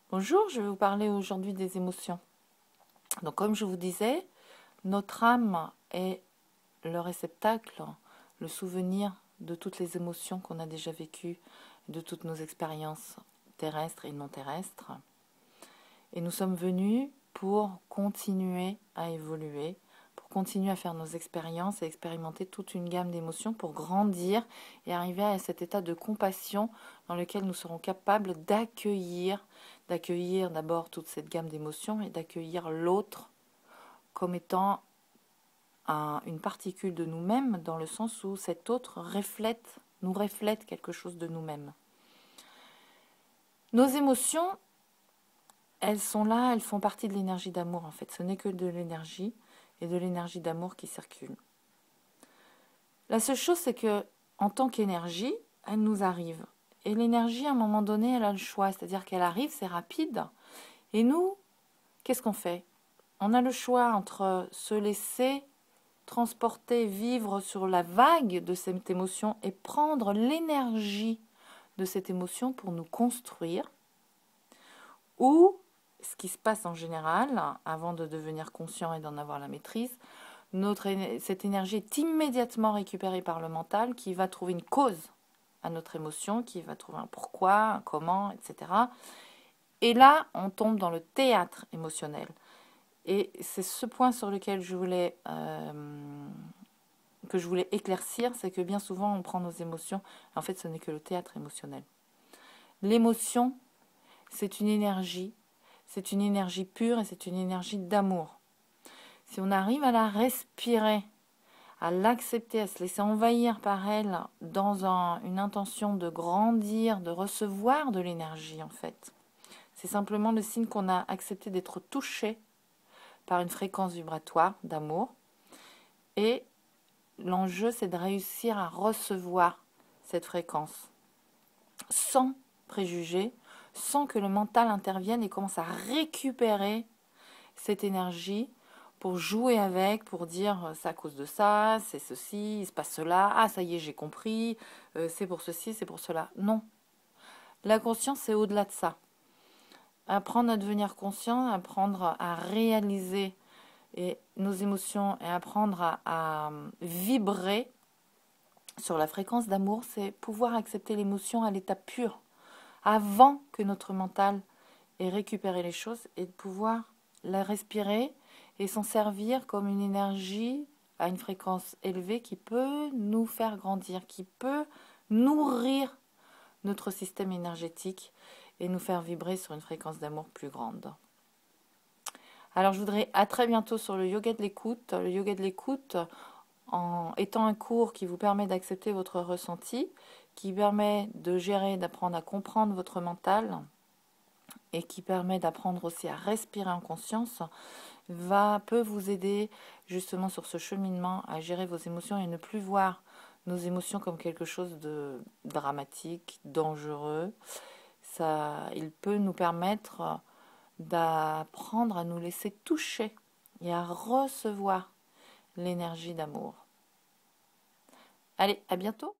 Bonjour, je vais vous parler aujourd'hui des émotions. Donc comme je vous disais, notre âme est le réceptacle, le souvenir de toutes les émotions qu'on a déjà vécues, de toutes nos expériences terrestres et non terrestres. Et nous sommes venus pour continuer à évoluer, pour continuer à faire nos expériences et expérimenter toute une gamme d'émotions pour grandir et arriver à cet état de compassion dans lequel nous serons capables d'accueillir d'abord toute cette gamme d'émotions et d'accueillir l'autre comme étant une particule de nous-mêmes, dans le sens où cet autre nous reflète quelque chose de nous-mêmes. Nos émotions, elles sont là, elles font partie de l'énergie d'amour en fait. Ce n'est que de l'énergie et de l'énergie d'amour qui circule. La seule chose, c'est que en tant qu'énergie, elle nous arrive. Et l'énergie, à un moment donné, elle a le choix. C'est-à-dire qu'elle arrive, c'est rapide. Et nous, qu'est-ce qu'on fait? On a le choix entre se laisser transporter, vivre sur la vague de cette émotion et prendre l'énergie de cette émotion pour nous construire, ou ce qui se passe en général, avant de devenir conscient et d'en avoir la maîtrise, cette énergie est immédiatement récupérée par le mental qui va trouver une cause à notre émotion, qui va trouver un pourquoi, un comment, etc. Et là, on tombe dans le théâtre émotionnel. Et c'est ce point sur lequel que je voulais éclaircir, c'est que bien souvent on prend nos émotions, en fait ce n'est que le théâtre émotionnel. L'émotion, c'est une énergie pure et c'est une énergie d'amour. Si on arrive à la respirer, à l'accepter, à se laisser envahir par elle dans une intention de grandir, de recevoir de l'énergie en fait, c'est simplement le signe qu'on a accepté d'être touché par une fréquence vibratoire d'amour. Et l'enjeu, c'est de réussir à recevoir cette fréquence sans préjugés, sans que le mental intervienne et commence à récupérer cette énergie pour jouer avec, pour dire c'est à cause de ça, c'est ceci, il se passe cela, ah ça y est j'ai compris, c'est pour ceci, c'est pour cela. Non, la conscience c'est au-delà de ça. Apprendre à devenir conscient, apprendre à réaliser nos émotions et apprendre à vibrer sur la fréquence d'amour, c'est pouvoir accepter l'émotion à l'état pur, avant que notre mental ait récupéré les choses, et de pouvoir la respirer et s'en servir comme une énergie à une fréquence élevée qui peut nous faire grandir, qui peut nourrir notre système énergétique et nous faire vibrer sur une fréquence d'amour plus grande. Alors je voudrais à très bientôt sur le yoga de l'écoute. Le yoga de l'écoute en étant un cours qui vous permet d'accepter votre ressenti, qui permet de gérer, d'apprendre à comprendre votre mental et qui permet d'apprendre aussi à respirer en conscience, peut vous aider justement sur ce cheminement à gérer vos émotions et ne plus voir nos émotions comme quelque chose de dramatique, dangereux. Il peut nous permettre d'apprendre à nous laisser toucher et à recevoir l'énergie d'amour. Allez, à bientôt!